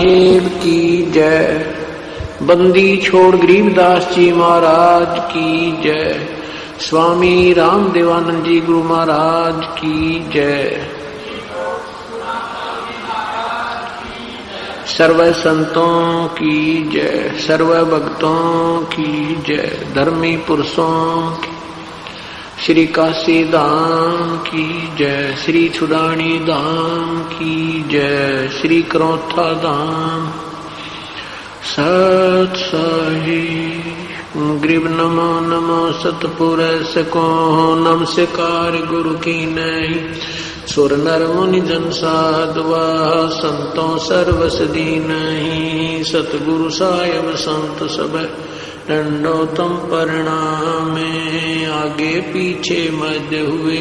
साहेब की जय। बंदी छोड़ गरीबदास जी महाराज की जय। स्वामी राम देवानंद जी गुरु महाराज की जय। सर्व संतों की जय, सर्व भक्तों की जय, धर्मी पुरुषों की, श्री काशी धाम की जय, श्री छुड़ानी धाम की जय, श्री करौथा धाम सत साहिब। ग्रीब नमो नमो सतपुरुष को नमस्कार गुरु की नहीं। सुर नर मुनि जन साधवा संतों सर्वस दीनहि। सतगुरु साहेब संत सब दंडोतम परिणामे। आगे पीछे मध्य हुए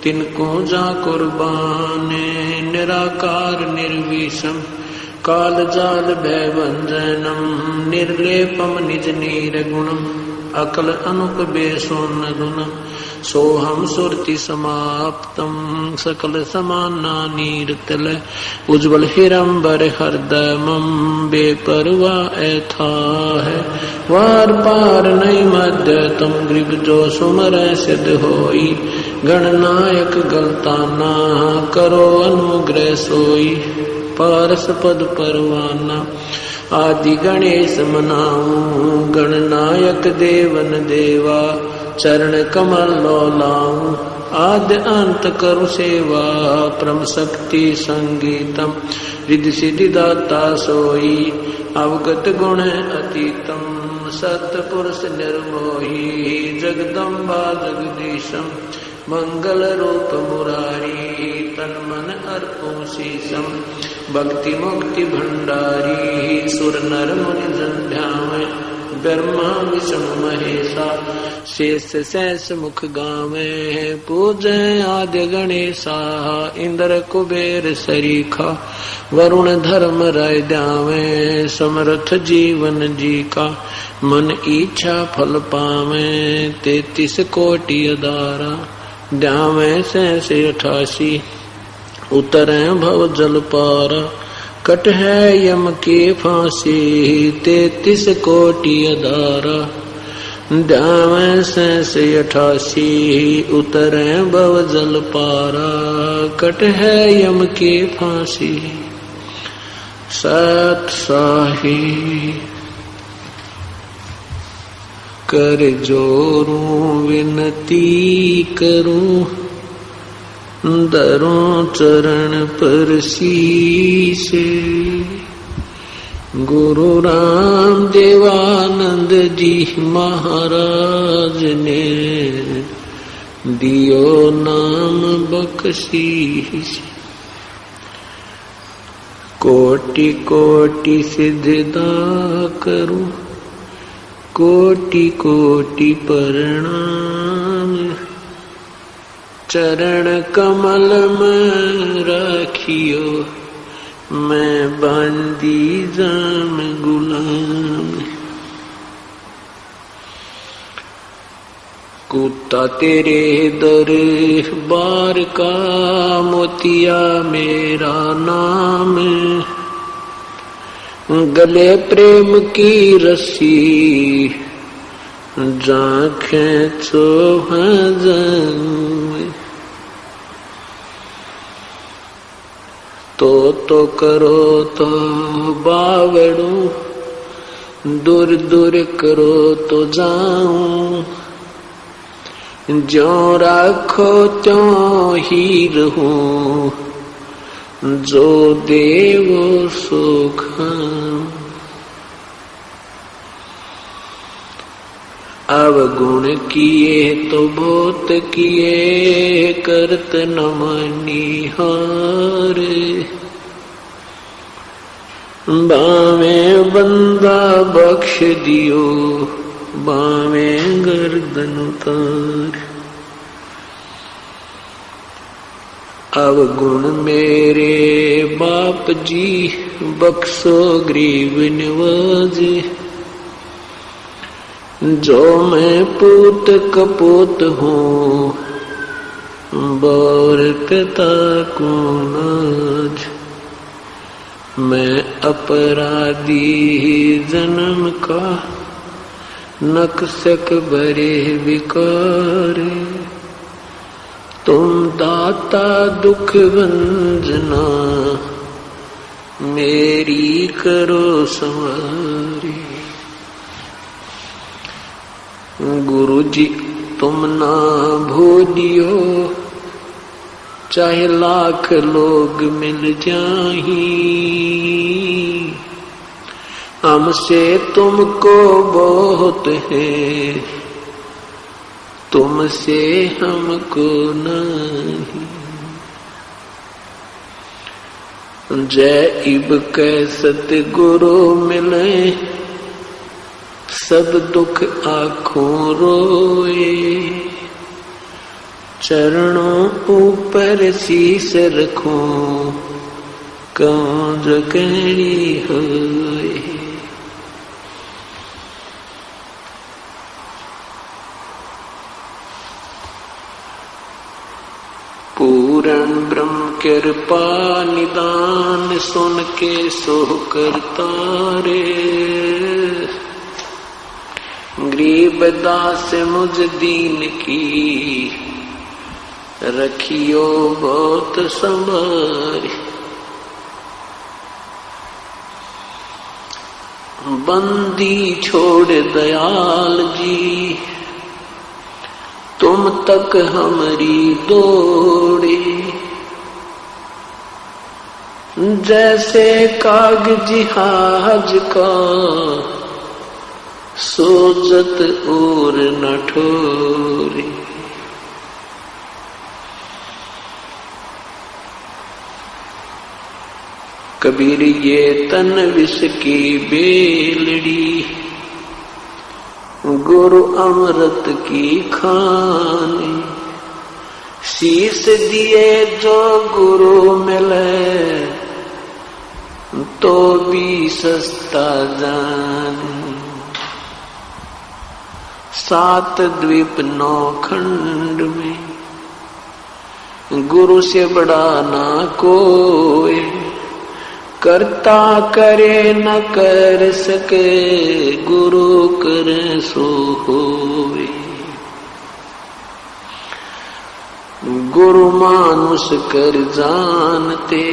तिनको जा कुर्बाने। निराकार निर्विषम काल जाल भय भंजनम। निर्लेपम निज नीर गुणम अकल अनुप बेसोन गुणम। सोहम सुरति समाप्तम सकल समाना नीरतल। उज्ज्वल हिरंबर हृदयमम बेपरवा ऐथा है। वार पार नहीं मध्य तुम ग्रीब जो सुमर सिद्ध होई। गणनायक गलताना करो अनुग्रह सोई। पारस पद परवाना आदि गणेश मनाऊं। गणनायक देवन देवा चरण कमल लाऊं। आद्य अंत करु सेवा परम शक्ति संगीतम। रिद्धि सिद्धि दाता सोई अवगत गुण अतीतम। सतपुरुष निर्मोही जगदम्बा जगदीशम। मंगल रूप मुरारी तन मन अर्पो शीशम। भक्ति मुक्ति भंडारी सुर नर मुनि जन ध्यावे। ब्रह्मा विष्णु महेशा शेष शेष मुख गावे। पूजै आद्य गणेशा इंद्र कुबेर सरीखा। वरुण धर्म राय द्यावे समर्थ जीवन जी का। मन इच्छा फल पावे 33 कोटि अदारा। द्यावे 88 उतरे भव जल पारा। कट है यम के फांसी 33 कोटि अदारा। द्यावे 88 उतरे भव जल पारा। कट है यम के फांसी सत साहिब। कर जोरूं विनती करूं दरों चरण पर शीश। गुरु राम देवानंद जी महाराज ने दियो नाम बख्शीश। कोटि कोटि सिद्धदा करूं कोटि कोटि प्रणाम। चरण कमल में राखियो मैं बांदी जाम गुलाम। कुत्ता तेरे दरबार का मोतिया मेरा नाम। गले प्रेम की रस्सी जा खेचो भजन। तो करो तो बावड़ू दूर दूर करो तो जाऊं। जो राखो त्यों ही रहूं जो देवो सो खाऊं। अवगुण किए तो बहुत किए करत न मनिहार। बावे बंदा बख्श दियो बावे गर्दन उतार। अवगुण मेरे बाप जी बख्शो गरीब नवाजे। जो मैं पूत कपूत हूँ बोर पिता को नाज। मैं अपराधी जन्म का, नक्सक भरे विकारे। तुम दाता दुख भंजना, मेरी करो संवारी। गुरु जी तुम ना भूलियो, चाहे लाख लोग मिल जाही। हमसे तुमको बहुत है, तुमसे हमको नहीं। जय इब कै सतगुरु मिले, सब दुख आँखों रोए। चरणों ऊपर शीस रखूं, कौन कहनी होए। पूर्ण ब्रह्म कृपा निदान, सुन के सो करता रे। गरीब दास मुझ दीन की, रखियो बहुत संभारी। बंदी छोड़ दयाल जी, तुम तक हमारी दौड़े। जैसे कागजी हाज का, सोजत और न ठोरे। कबीर ये तन विष की बेलड़ी, गुरु अमृत की खानी। शीस दिए जो गुरु मिले, तो भी सस्ता जान। 7 द्वीप 9 खंड में, गुरु से बड़ा ना कोई। करता करे न कर सके, गुरु करे सो होवे। गुरु मानुष कर जानते,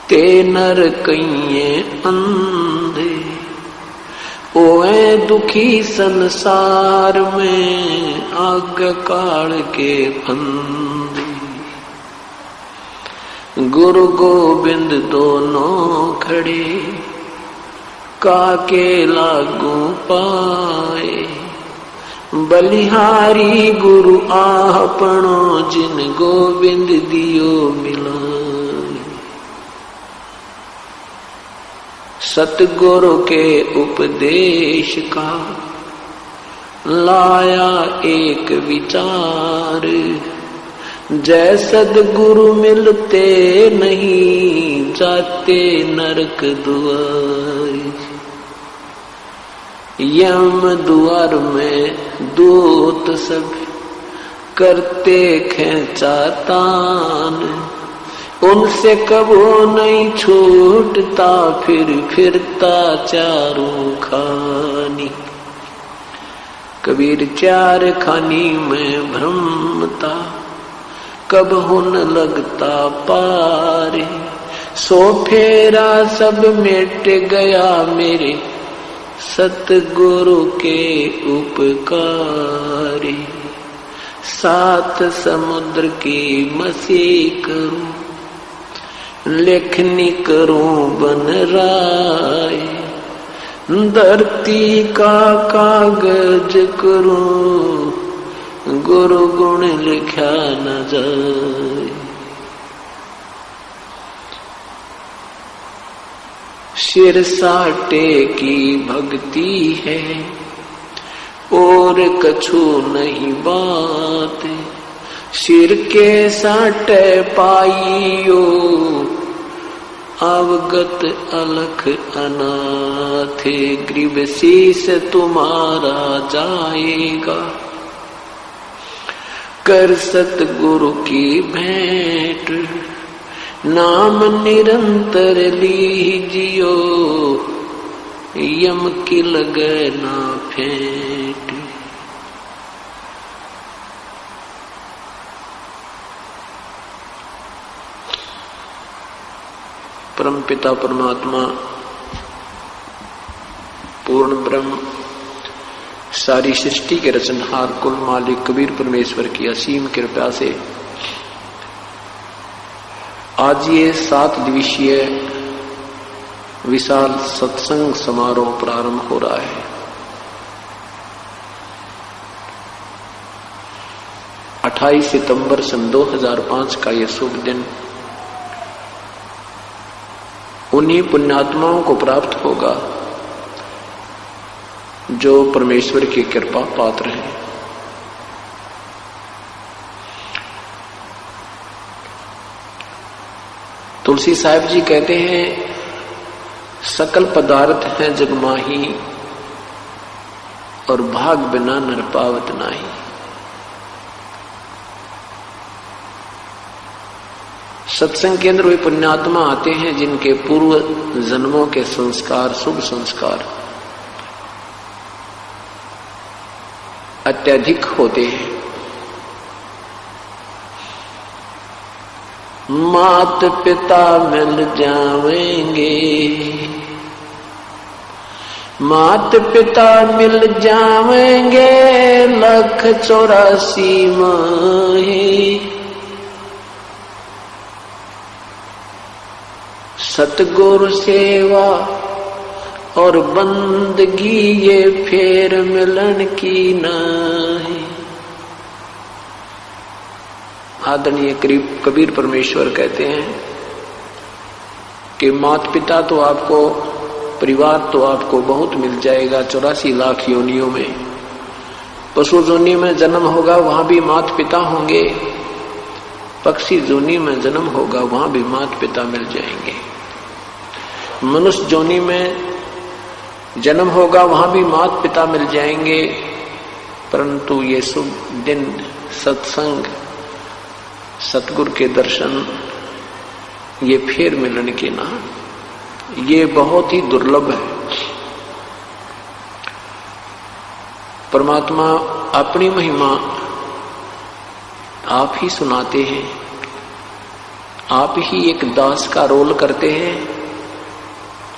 ते नर कइये अंधे। ओए दुखी संसार में, आग काल के फंदे। गुरु गोविंद दोनों खड़े, काके लागू पाए। बलिहारी गुरु आपनो, जिन गोविंद दियो मिलाए। सतगुरु के उपदेश का, लाया एक विचार। जय सदगुरु मिलते नहीं, जाते नरक द्वार। यम द्वार में दूत सब, करते खेचा तान। उनसे कबो नहीं छूटता, फिर फिरता चारों खानी। कबीर 4 खानी में भ्रमता, कब हुन लगता पारे। सो फेरा सब मिट गया, मेरे सतगुरु के उपकारे। 7 समुद्र की मसी करूं, लेखनी करूं बन राय। धरती का कागज करूं, गुरु गुण लिखा न जाए। सिर साटे की भक्ति है, और कछु नहीं बात। सिर के साटे पाइयो, अवगत अलख अनाथ। ग्रीव शीस तुम्हारा जाएगा, कर सतगुरु की भेंट। नाम निरंतर लीजियो, यम की लगे ना फेंट। परम पिता परमात्मा पूर्ण ब्रह्म सारी सृष्टि के रचनहार कुल मालिक कबीर परमेश्वर की असीम कृपा से आज ये 7 दिवसीय विशाल सत्संग समारोह प्रारंभ हो रहा है। 28 सितंबर सन 2005 का यह शुभ दिन उन्हीं पुण्यात्माओं को प्राप्त होगा जो परमेश्वर की कृपा पात्र हैं। तुलसी साहिब जी कहते हैं, सकल पदार्थ हैं जग माही, और भाग बिना नर पावत नाही। सत्संग के अंदर वे पुण्यात्मा आते हैं जिनके पूर्व जन्मों के संस्कार, शुभ संस्कार अत्यधिक होते हैं। मात पिता मिल जावेंगे, मात पिता मिल जावेंगे, 184 माही। सतगुरु सेवा और बंदगी ये फेर मिलन की नहीं। आदरणीय कबीर परमेश्वर कहते हैं कि माता पिता तो आपको, परिवार तो आपको बहुत मिल जाएगा 84 लाख योनियों में। पशु जोनी में जन्म होगा वहां भी माता पिता होंगे, पक्षी जोनी में जन्म होगा वहां भी माता पिता मिल जाएंगे। मनुष्य जोनी में जन्म होगा वहां भी माता पिता मिल जाएंगे, परंतु ये शुभ दिन सत्संग, सतगुरु के दर्शन, ये फेर मिलन के ना, ये बहुत ही दुर्लभ है। परमात्मा अपनी महिमा आप ही सुनाते हैं, आप ही एक दास का रोल करते हैं,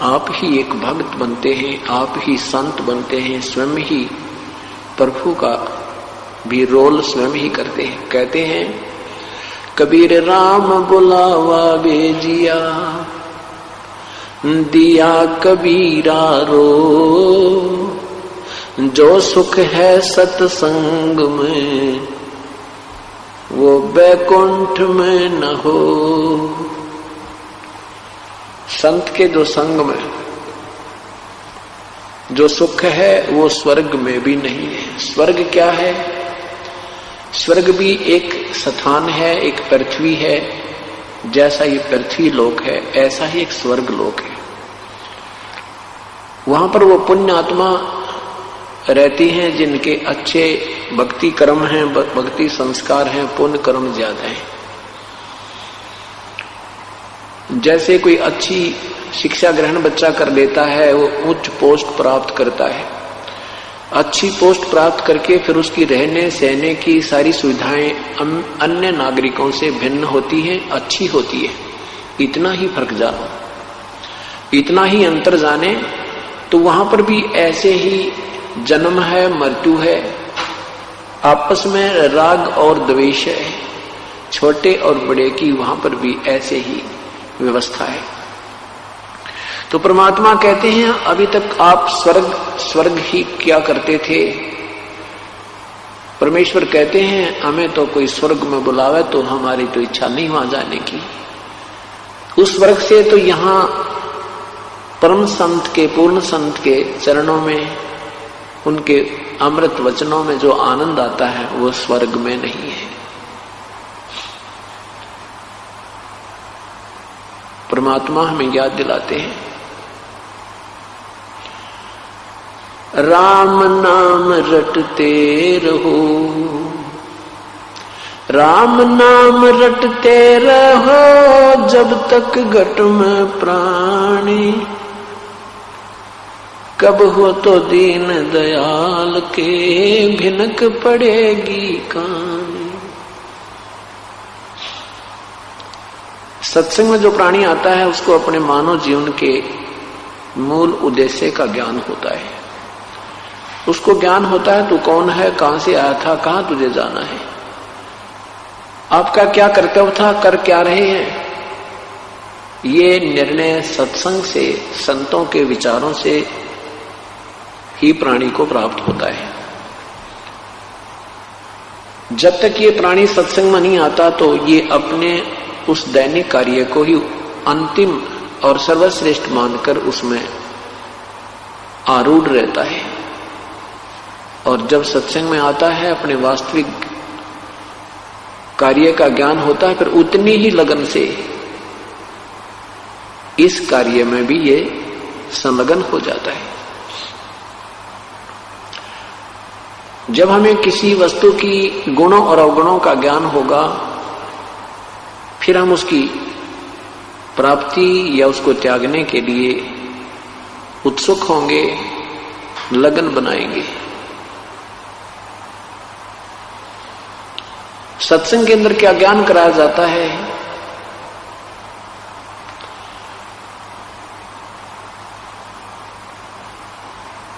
आप ही एक भक्त बनते हैं, आप ही संत बनते हैं, स्वयं ही प्रभु का भी रोल स्वयं ही करते हैं। कहते हैं, कबीर राम बुलावा भेजिया, दिया कबीरा रो, जो सुख है सत्संग में वो बैकुंठ में न हो। संत के जो संग में जो सुख है वो स्वर्ग में भी नहीं है। स्वर्ग क्या है? स्वर्ग भी एक स्थान है, एक पृथ्वी है। जैसा ये पृथ्वी लोक है ऐसा ही एक स्वर्ग लोक है। वहां पर वो पुण्य आत्मा रहती हैं जिनके अच्छे भक्ति कर्म हैं, भक्ति संस्कार हैं, पुण्य कर्म ज्यादा हैं। जैसे कोई अच्छी शिक्षा ग्रहण बच्चा कर लेता है, वो उच्च पोस्ट प्राप्त करता है। अच्छी पोस्ट प्राप्त करके फिर उसकी रहने सहने की सारी सुविधाएं अन्य नागरिकों से भिन्न होती हैं, अच्छी होती है। इतना ही फर्क जानो, इतना ही अंतर जाने तो वहां पर भी ऐसे ही जन्म है, मृत्यु है, आपस में राग और द्वेष है, छोटे और बड़े की वहां पर भी ऐसे ही व्यवस्था है। तो परमात्मा कहते हैं, अभी तक आप स्वर्ग ही क्या करते थे। परमेश्वर कहते हैं, हमें तो कोई स्वर्ग में बुलावे तो हमारी तो इच्छा नहीं वहां जाने की। उस स्वर्ग से तो यहां परम संत के, पूर्ण संत के चरणों में, उनके अमृत वचनों में जो आनंद आता है वो स्वर्ग में नहीं है। परमात्मा हमें याद दिलाते हैं, राम नाम रटते रहो, राम नाम रटते रहो जब तक घट में प्राणी, कब हो तो दीन दयाल के भिनक पड़ेगी कहानी। सत्संग में जो प्राणी आता है उसको अपने मानव जीवन के मूल उद्देश्य का ज्ञान होता है। उसको ज्ञान होता है तू कौन है, कहां से आया था, कहां तुझे जाना है, आपका क्या कर्तव्य था, कर क्या रहे हैं। ये निर्णय सत्संग से, संतों के विचारों से ही प्राणी को प्राप्त होता है। जब तक ये प्राणी सत्संग में नहीं आता तो ये अपने उस दैनिक कार्य को ही अंतिम और सर्वश्रेष्ठ मानकर उसमें आरूढ़ रहता है। और जब सत्संग में आता है, अपने वास्तविक कार्य का ज्ञान होता है, फिर उतनी ही लगन से इस कार्य में भी ये संलग्न हो जाता है। जब हमें किसी वस्तु की गुणों और अवगुणों का ज्ञान होगा, फिर हम उसकी प्राप्ति या उसको त्यागने के लिए उत्सुक होंगे, लगन बनाएंगे। सत्संग के अंदर क्या ज्ञान कराया जाता है?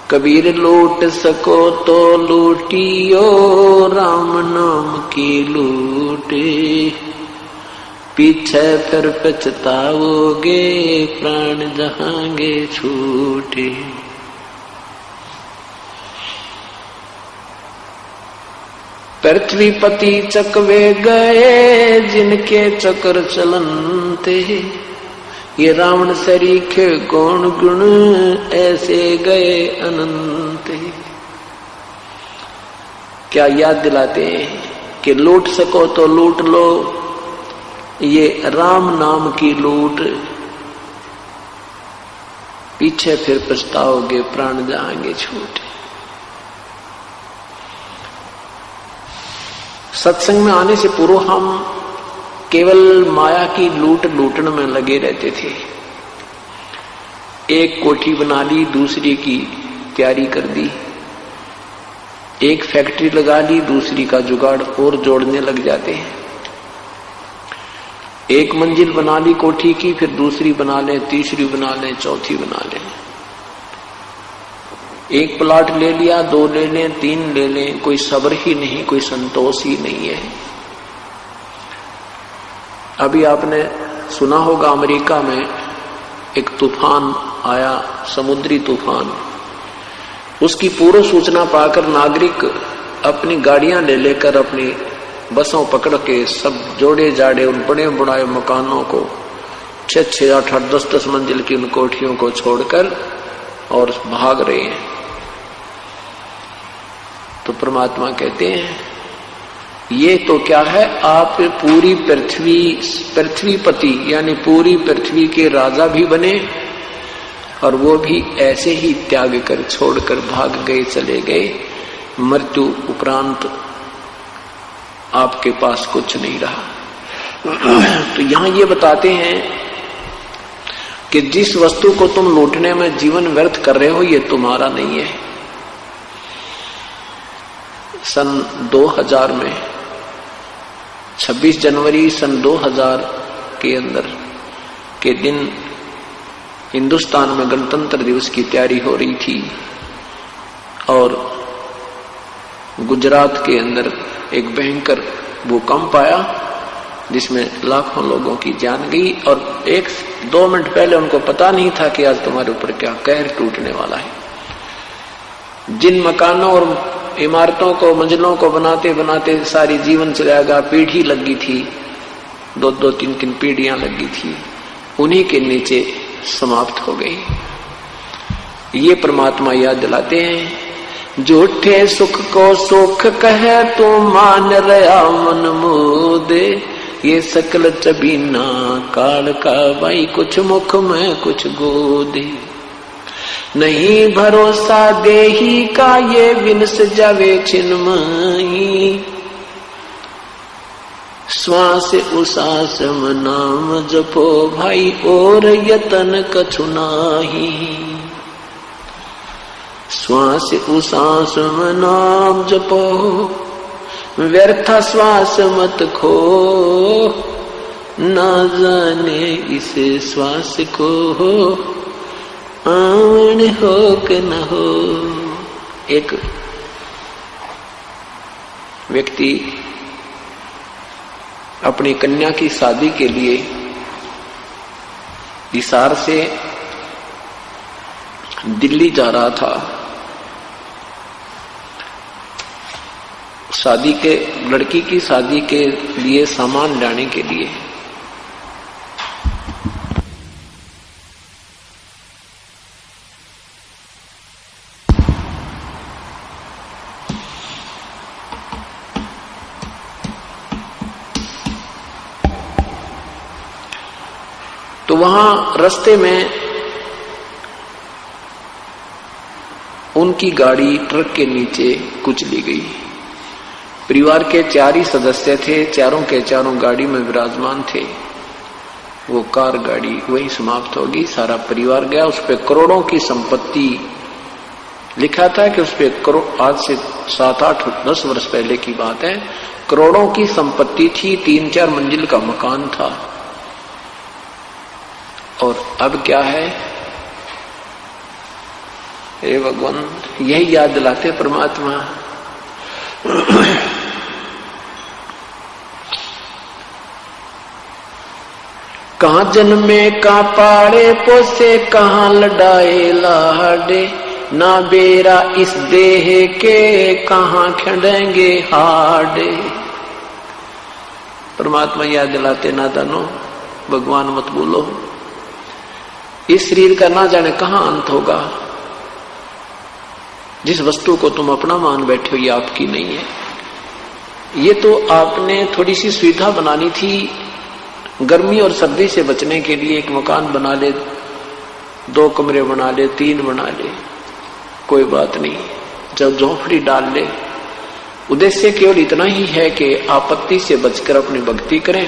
कबीर लूट सको तो लूटियो, राम नाम की लूटे, पीछे फिर पछताओगे, प्राण जहांगे छूटे। पृथ्वीपति चकवे गए, जिनके चक्र चलनते, ये रावण सरीखे कौन गुण, ऐसे गए अनंत। क्या याद दिलाते हैं कि लूट सको तो लूट लो, ये राम नाम की लूट, पीछे फिर पछताओगे, प्राण जाएंगे छूट। सत्संग में आने से पूर्व हम केवल माया की लूटने में लगे रहते थे। एक कोठी बना ली, दूसरी की तैयारी कर दी, एक फैक्ट्री लगा ली, दूसरी का जुगाड़ और जोड़ने लग जाते हैं। एक मंजिल बना ली कोठी की, फिर दूसरी बना ले, तीसरी बना ले, चौथी बना ले। एक प्लाट ले लिया, 2 ले लें, 3 ले लें, कोई सब्र ही नहीं, कोई संतोष ही नहीं है। अभी आपने सुना होगा अमेरिका में एक तूफान आया, समुद्री तूफान। उसकी पूर्व सूचना पाकर नागरिक अपनी गाड़ियां ले लेकर, अपनी बसों पकड़ के सब जोड़े जाड़े उन बड़े बुढ़ाए मकानों को, 6-6, 8-8, 10-10 मंजिल की उन कोठियों को छोड़कर और भाग रहे हैं। तो परमात्मा कहते हैं ये तो क्या है, आप पूरी पृथ्वीपति यानी पूरी पृथ्वी के राजा भी बने, और वो भी ऐसे ही त्याग कर, छोड़कर भाग गए, चले गए। मृत्यु उपरांत आपके पास कुछ नहीं रहा। तो यहां ये बताते हैं कि जिस वस्तु को तुम लूटने में जीवन व्यर्थ कर रहे हो, ये तुम्हारा नहीं है। सन 2000 में 26 जनवरी सन 2000 के अंदर के दिन हिंदुस्तान में गणतंत्र दिवस की तैयारी हो रही थी, और गुजरात के अंदर एक भयंकर भूकंप आया जिसमें लाखों लोगों की जान गई। और 1-2 मिनट पहले उनको पता नहीं था कि आज तुम्हारे ऊपर क्या कहर टूटने वाला है। जिन मकानों और इमारतों को, मंजिलों को बनाते बनाते सारी जीवन चलाएगा, पीढ़ी लगी थी, 2-2, 3-3 पीढ़ियां लगी थी, उन्हीं के नीचे समाप्त हो गई। ये परमात्मा याद दिलाते हैं, झूठे सुख को सुख कहे तो मान रहा मन मोदे, ये सकल चबीना काल का भाई, कुछ मुख में कुछ गोदे। नहीं भरोसा देही का, ये विनस जावे छिन्मयी, श्वास उसास नाम जपो भाई और यतन कछु नाही। श्वास उसास नाम जपो व्यर्थ श्वास मत खो, ना जाने इस श्वास को आवन हो कि न हो। एक व्यक्ति अपनी कन्या की शादी के लिए हिसार से दिल्ली जा रहा था। शादी के लड़की की शादी के लिए सामान लाने के लिए तो वहां रास्ते में उनकी गाड़ी ट्रक के नीचे कुचली गई। परिवार के 4 ही सदस्य थे, चारों के चारों गाड़ी में विराजमान थे। वो कार गाड़ी वही समाप्त होगी, सारा परिवार गया। उस पे करोड़ों की संपत्ति, लिखा था कि उस पे करोड़, आज से 7, 8, 10 वर्ष पहले की बात है, करोड़ों की संपत्ति थी, 3-4 मंजिल का मकान था। और अब क्या है, हे भगवान, यही याद दिलाते परमात्मा। कहां जन्मे का पाड़े पोसे, कहां लड़ाए लाडे, ना बेरा इस देह के, कहां खड़ेंगे हाडे। परमात्मा याद दिलाते, नादानो भगवान मत भूलो, इस शरीर का ना जाने कहां अंत होगा। जिस वस्तु को तुम अपना मान बैठे हो ये आपकी नहीं है। ये तो आपने थोड़ी सी सुविधा बनानी थी, गर्मी और सर्दी से बचने के लिए एक मकान बना ले, 2 कमरे बना ले, 3 बना ले, कोई बात नहीं, जब झोंपड़ी डाल ले। उद्देश्य केवल इतना ही है कि आपत्ति से बचकर अपनी भक्ति करें,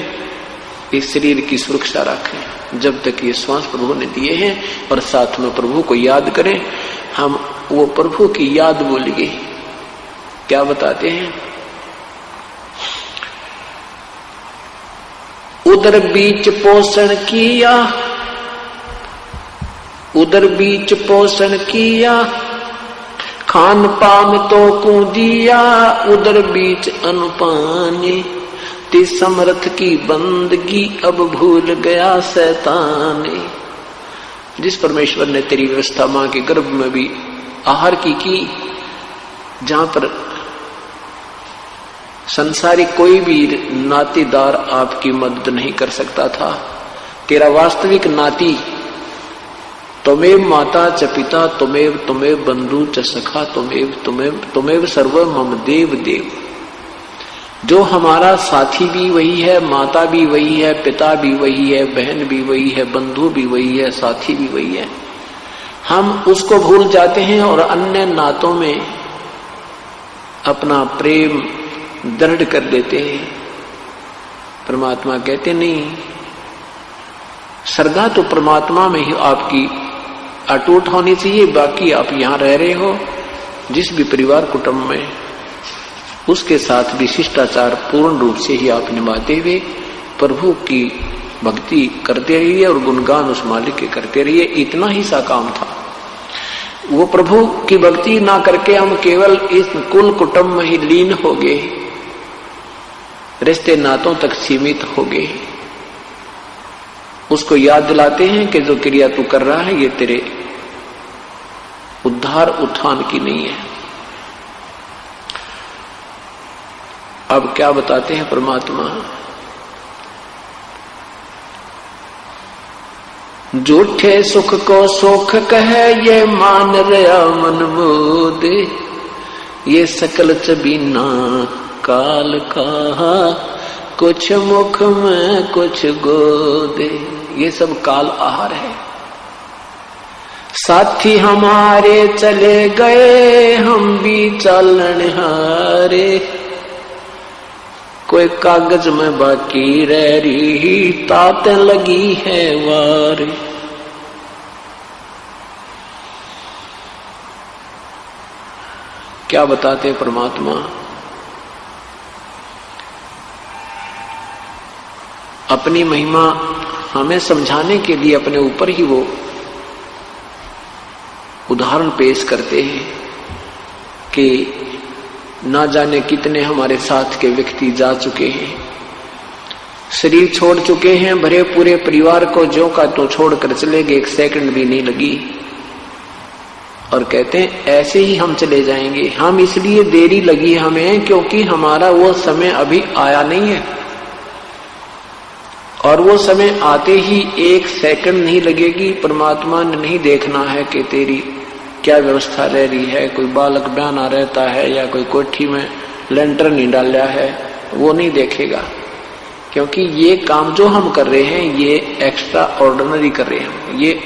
इस शरीर की सुरक्षा रखें जब तक ये श्वास प्रभु ने दिए हैं, और साथ में प्रभु को याद करें। हम वो प्रभु की याद बोलिए, क्या बताते हैं, उधर बीच पोषण किया, उधर बीच पोषण किया, खान पान तो को दिया, उधर बीच अनुपानी, ती समर्थ की बंदगी अब भूल गया शैतान। जिस परमेश्वर ने तेरी व्यवस्था मां के गर्भ में भी आहार की, जहां पर संसारिक कोई भी नातेदार आपकी मदद नहीं कर सकता था, तेरा वास्तविक नाती तुमेव माता च पिता, तुमेव बंधु च सखा, तुमेव सर्व मम देव देव। जो हमारा साथी भी वही है, माता भी वही है, पिता भी वही है, बहन भी वही है, बंधु भी वही है, साथी भी वही है। हम उसको भूल जाते हैं और अन्य नातों में अपना प्रेम दृढ़ कर देते हैं। परमात्मा कहते नहीं, श्रद्धा तो परमात्मा में ही आपकी अटूट होनी चाहिए। बाकी आप यहां रह रहे हो, जिस भी परिवार कुटुंब में, उसके साथ भी शिष्टाचार पूर्ण रूप से ही आप निभाते हुए प्रभु की भक्ति करते रहिए और गुणगान उस मालिक के करते रहिए। इतना ही सा काम था। वो प्रभु की भक्ति ना करके हम केवल इस कुल कुटुंब में ही लीन हो गए, रिश्ते नातों तक सीमित हो गए। उसको याद दिलाते हैं कि जो क्रिया तू कर रहा है ये तेरे उद्धार उत्थान की नहीं है। अब क्या बताते हैं परमात्मा, झूठे सुख को सुख कहे, ये मान रहा मन मोदे, ये सकल चबीना काल का, कुछ मुख में कुछ गोदे। ये सब काल आहार है। साथी हमारे चले गए, हम भी चलन हारे, कोई कागज में बाकी रह रही, तात लगी है वार। क्या बताते परमात्मा? अपनी महिमा हमें समझाने के लिए अपने ऊपर ही वो उदाहरण पेश करते हैं कि ना जाने कितने हमारे साथ के व्यक्ति जा चुके हैं, शरीर छोड़ चुके हैं, भरे पूरे परिवार को ज्यों का तो छोड़कर चले गए, एक सेकंड भी नहीं लगी, और कहते हैं ऐसे ही हम चले जाएंगे। हम इसलिए देरी लगी हमें क्योंकि हमारा वो समय अभी आया नहीं है, और वो समय आते ही एक सेकंड नहीं लगेगी। परमात्मा ने नहीं देखना है कि तेरी क्या व्यवस्था रह रही है, कोई बालक बयाना रहता है या कोई कोठी में लेंटर नहीं डाला है, वो नहीं देखेगा। क्योंकि ये काम जो हम कर रहे हैं ये एक्स्ट्रा ऑर्डिनरी कर रहे हैं, ये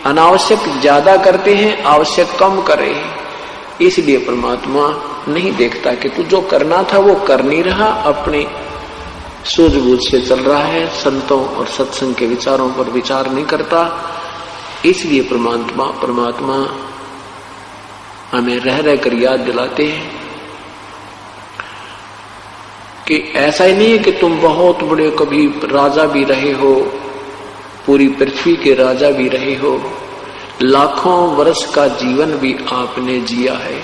अनावश्यक ज्यादा करते हैं, आवश्यक कम कर रहे हैं। इसलिए परमात्मा नहीं देखता कि तू जो करना था वो कर नहीं रहा, अपने सूझबूझ से चल रहा है, संतों और सत्संग के विचारों पर विचार नहीं करता। इसलिए परमात्मा हमें रह रह कर याद दिलाते हैं कि ऐसा ही नहीं है कि तुम बहुत बड़े कभी राजा भी रहे हो, पूरी पृथ्वी के राजा भी रहे हो, लाखों वर्ष का जीवन भी आपने जिया है।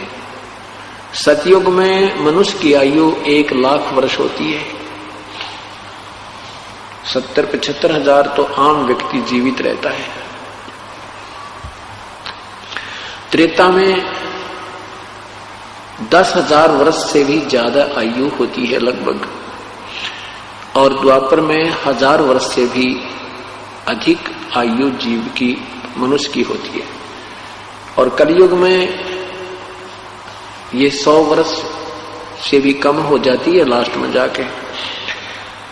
सतयुग में मनुष्य की आयु 1 लाख वर्ष होती है, 70-75 हजार तो आम व्यक्ति जीवित रहता है। त्रेता में 10,000 वर्ष से भी ज्यादा आयु होती है लगभग, और द्वापर में 1000 वर्ष से भी अधिक आयु जीव की मनुष्य की होती है, और कलयुग में ये 100 वर्ष से भी कम हो जाती है लास्ट में जाके।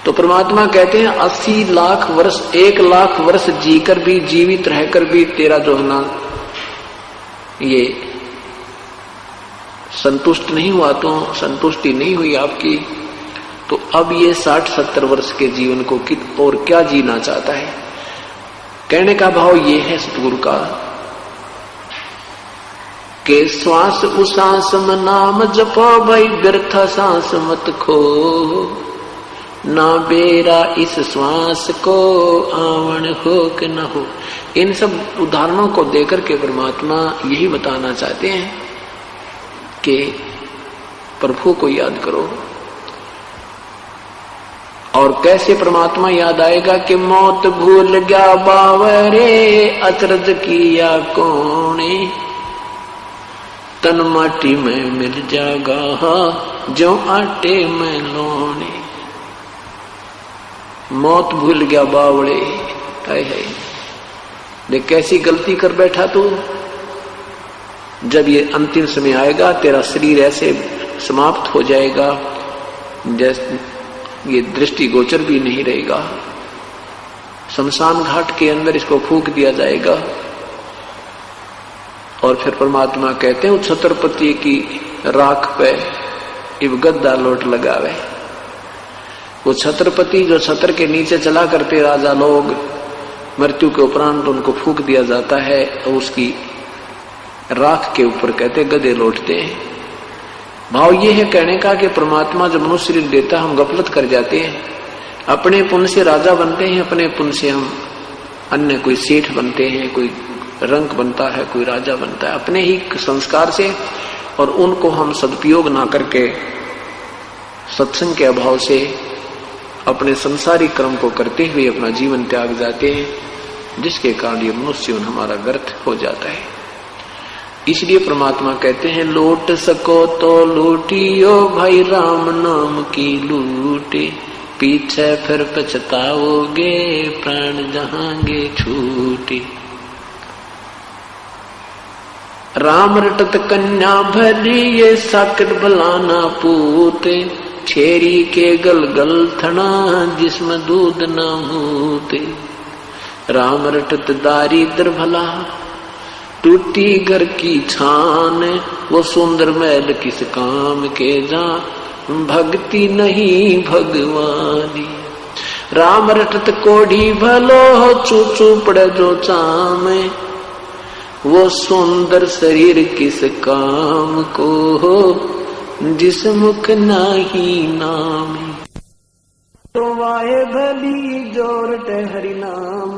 तो परमात्मा कहते हैं 80 लाख वर्ष, 1 लाख वर्ष जीकर भी, जीवित रहकर भी तेरा जो है ना ये संतुष्ट नहीं हुआ, तो संतुष्टि नहीं हुई आपकी, तो अब ये 60-70 वर्ष के जीवन को कित और क्या जीना चाहता है। कहने का भाव ये है सतगुरु का कि श्वास उसास में नाम जपो भाई, व्यर्थ सांस मत खो, ना बेरा इस श्वास को आवन हो कि न हो। इन सब उदाहरणों को देकर के परमात्मा यही बताना चाहते हैं कि प्रभु को याद करो। और कैसे परमात्मा याद आएगा कि मौत भूल गया बावरे, अचरज किया कोने, तन माटी में मिल जागा जो आटे में लोने। मौत भूल गया बावड़े, हाय हाय, देख कैसी गलती कर बैठा तू। जब ये अंतिम समय आएगा तेरा शरीर ऐसे समाप्त हो जाएगा जैसे ये दृष्टि गोचर भी नहीं रहेगा। शमशान घाट के अंदर इसको फूंक दिया जाएगा। और फिर परमात्मा कहते हैं छत्रपति की राख पे इब गद्दा लोट लगावे। वो छत्रपति जो छत्र के नीचे चला करते राजा लोग, मृत्यु के उपरांत उनको फूंक दिया जाता है और उसकी राख के ऊपर कहते गधे लौटते हैं। भाव ये है कहने का कि परमात्मा जब मनुष्य शरीर देता है हम गफलत कर जाते हैं, अपने पुण्य से राजा बनते हैं, अपने पुण्य से हम अन्य कोई सेठ बनते हैं, कोई रंक बनता है, कोई राजा बनता है अपने ही संस्कार से, और उनको हम सदुपयोग ना करके सत्संग के अभाव से अपने संसारिक कर्म को करते हुए अपना जीवन त्याग जाते हैं, जिसके कारण ये मनुष्य हमारा व्यर्थ हो जाता है। इसलिए परमात्मा कहते हैं लूट सको तो लूटियो भाई राम नाम की लूटे, पीछे फिर पछताओगे प्राण जहांगे छूटे। राम रटत कन्या भली ये साकट भलाना पूते, छेरी के गल गल थना जिसमें दूध न मूते। राम रटत दारिद्र भला टूटी घर की छान, वो सुंदर महल किस काम के जा भक्ति नहीं भगवानी। राम रटत कोढ़ी भलो चूचू पड़े जो चामे, वो सुंदर शरीर किस काम को हो, जिस मुख नाही नाम। तो वाहे भली जोर हरि नाम,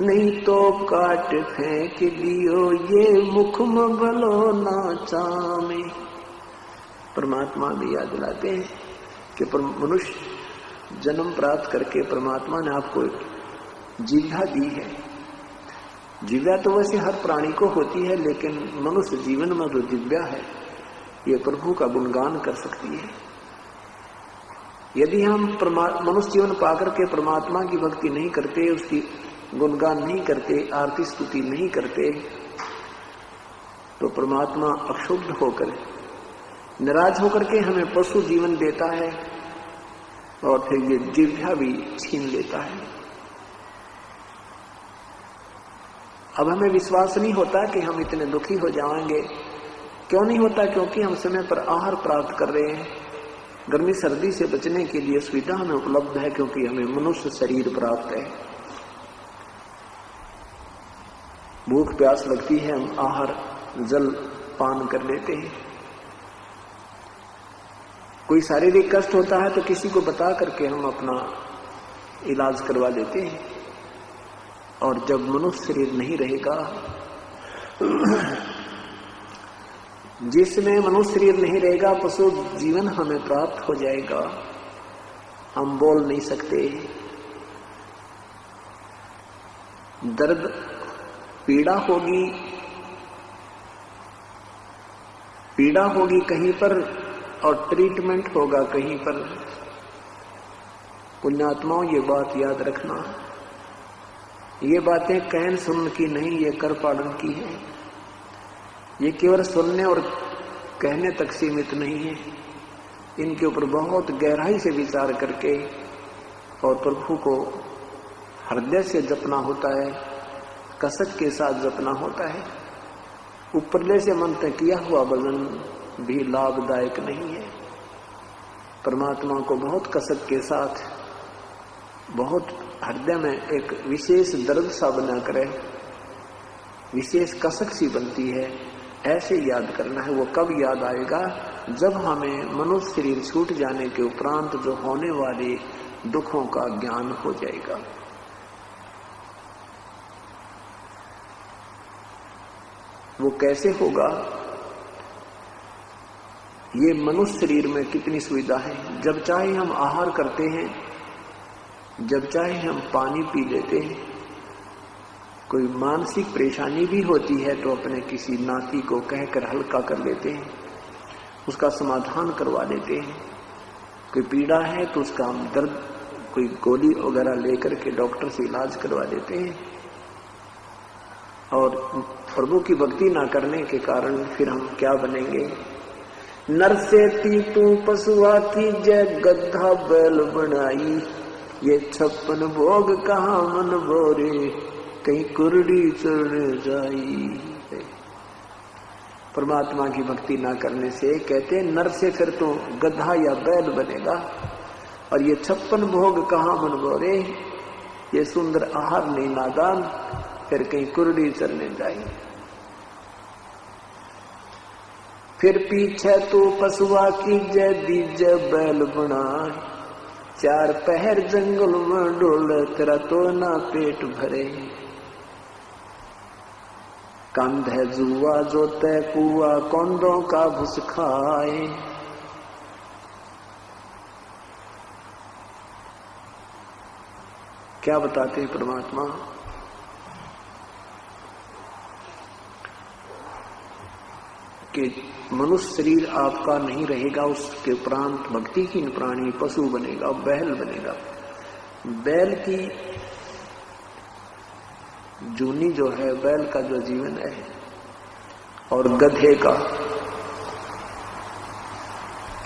नहीं तो काट फेंक दियो ये मुख में भलो ना चामे। परमात्मा भी याद दिलाते हैं कि मनुष्य जन्म प्राप्त करके परमात्मा ने आपको जिह्वा दी है। जिह्वा तो वैसे हर प्राणी को होती है, लेकिन मनुष्य जीवन में जो जिह्वा है ये प्रभु का गुणगान कर सकती है। यदि हम मनुष्य जीवन पाकर के परमात्मा की भक्ति नहीं करते, उसकी गुणगान नहीं करते, आरती स्तुति नहीं करते, तो परमात्मा अक्षुब्ध होकर नाराज होकर के हमें पशु जीवन देता है और फिर ये जिह्वा भी छीन लेता है। अब हमें विश्वास नहीं होता कि हम इतने दुखी हो जाएंगे। क्यों नहीं होता? क्योंकि हम समय पर आहार प्राप्त कर रहे हैं। गर्मी सर्दी से बचने के लिए सुविधा हमें उपलब्ध है, क्योंकि हमें मनुष्य शरीर प्राप्त है। भूख प्यास लगती है, हम आहार जल पान कर लेते हैं। कोई शारीरिक कष्ट होता है तो किसी को बता करके हम अपना इलाज करवा लेते हैं। और जब मनुष्य शरीर नहीं रहेगा, जिसमें मनुष्य शरीर नहीं रहेगा, पशु जीवन हमें प्राप्त हो जाएगा। हम बोल नहीं सकते, दर्द पीड़ा होगी कहीं पर और ट्रीटमेंट होगा कहीं पर। पुण्यात्माओं, ये बात याद रखना, ये बातें कहन सुनने की नहीं, ये कर पालन की है। ये केवल सुनने और कहने तक सीमित नहीं है। इनके ऊपर बहुत गहराई से विचार करके और प्रभु को हृदय से जपना होता है, कसक के साथ जपना होता है। ऊपरले से मन तक किया हुआ भजन भी लाभदायक नहीं है। परमात्मा को बहुत कसक के साथ, बहुत हृदय में एक विशेष दर्द सा बना करे, विशेष कसक सी बनती है, ऐसे याद करना है। वो कब याद आएगा? जब हमें मनुष्य शरीर छूट जाने के उपरांत जो होने वाले दुखों का ज्ञान हो जाएगा। वो कैसे होगा? ये मनुष्य शरीर में कितनी सुविधा है। जब चाहे हम आहार करते हैं, जब चाहे हम पानी पी लेते हैं। कोई मानसिक परेशानी भी होती है तो अपने किसी नाती को कहकर हल्का कर लेते हैं, उसका समाधान करवा लेते हैं। कोई पीड़ा है तो उसका हम दर्द, कोई गोली वगैरह लेकर के डॉक्टर से इलाज करवा देते हैं। और प्रभु की भक्ति ना करने के कारण फिर हम क्या बनेंगे? नर से तू पशुआ की जय गधा बैल बनाई, ये 56 भोग कहाँ मन बोरे, कहीं कुरडी चढ़ जाई। परमात्मा की भक्ति ना करने से कहते नर से फिर तो गधा या बैल बनेगा, और ये 56 भोग कहाँ मन बोरे, ये सुंदर आहार नहीं नादान, फिर कहीं कुरडी चलने जाए। फिर पीछे तो पशुआ की जय दीज बैल बनाए, 4 पहर जंगल में डोले, तेरा तो ना पेट भरे। कंध है जुआ जो तय कुआ, कौंदों का भुस खाए। क्या बताते हैं परमात्मा? कि मनुष्य शरीर आपका नहीं रहेगा, उसके उपरांत भक्तिहीन प्राणी पशु बनेगा, बैल बनेगा। बैल की जूनी जो है, बैल का जो जीवन है, और गधे का,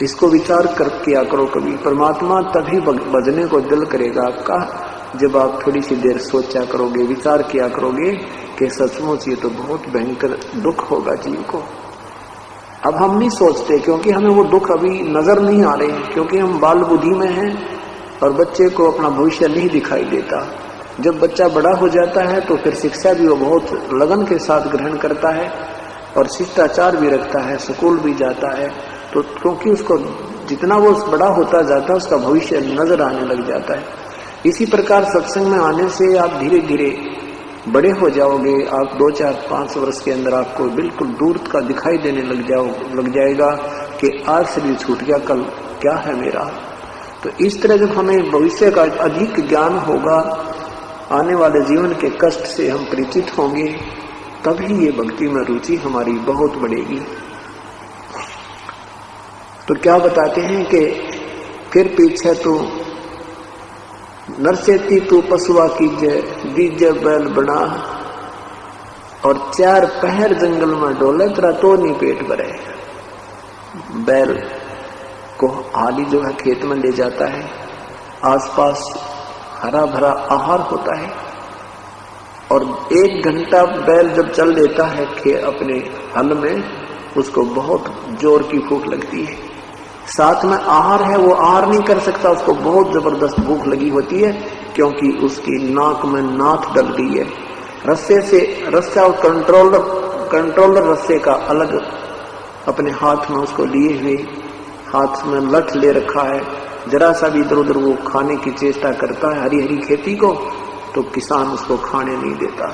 इसको विचार कर किया करो कभी। परमात्मा तभी भजने को दिल करेगा आपका जब आप थोड़ी सी देर सोचा करोगे, विचार किया करोगे कि सचमुच ये तो बहुत भयंकर दुख होगा जीव को। अब हम नहीं सोचते, क्योंकि हमें वो दुख अभी नजर नहीं आ रहे हैं, क्योंकि हम बाल बुद्धि में हैं और बच्चे को अपना भविष्य नहीं दिखाई देता। जब बच्चा बड़ा हो जाता है तो फिर शिक्षा भी वो बहुत लगन के साथ ग्रहण करता है और शिष्टाचार भी रखता है, स्कूल भी जाता है। तो क्योंकि उसको जितना वो बड़ा होता जाता है उसका भविष्य नजर आने लग जाता है। इसी प्रकार सत्संग में आने से आप धीरे धीरे बड़े हो जाओगे। आप 2, 4, 5 वर्ष के अंदर आपको बिल्कुल दूर का दिखाई देने लग जाएगा कि आज शरीर छूट गया, कल क्या है मेरा। तो इस तरह जब हमें भविष्य का अधिक ज्ञान होगा, आने वाले जीवन के कष्ट से हम परिचित होंगे, तभी ये भक्ति में रुचि हमारी बहुत बढ़ेगी। तो क्या बताते हैं कि फिर पीछे तो नरसेती तू पशुआ कीजे, दीजे बैल बना, और 4 पहर जंगल में डोले, तेरा तो नहीं पेट भरे। बैल को हाली जो है खेत में ले जाता है, आसपास हरा भरा आहार होता है, और 1 घंटा बैल जब चल लेता है अपने हल में, उसको बहुत जोर की भूख लगती है। साथ में आहार है, वो आहार नहीं कर सकता, उसको बहुत जबरदस्त भूख लगी होती है, क्योंकि उसकी नाक में नाथ डल गई है। रस्से से रस्सा और कंट्रोलर रस्से का अलग अपने हाथ में उसको लिए हुए, हाथ में लठ ले रखा है। जरा सा भी इधर उधर वो खाने की चेष्टा करता है हरी हरी खेती को, तो किसान उसको खाने नहीं देता।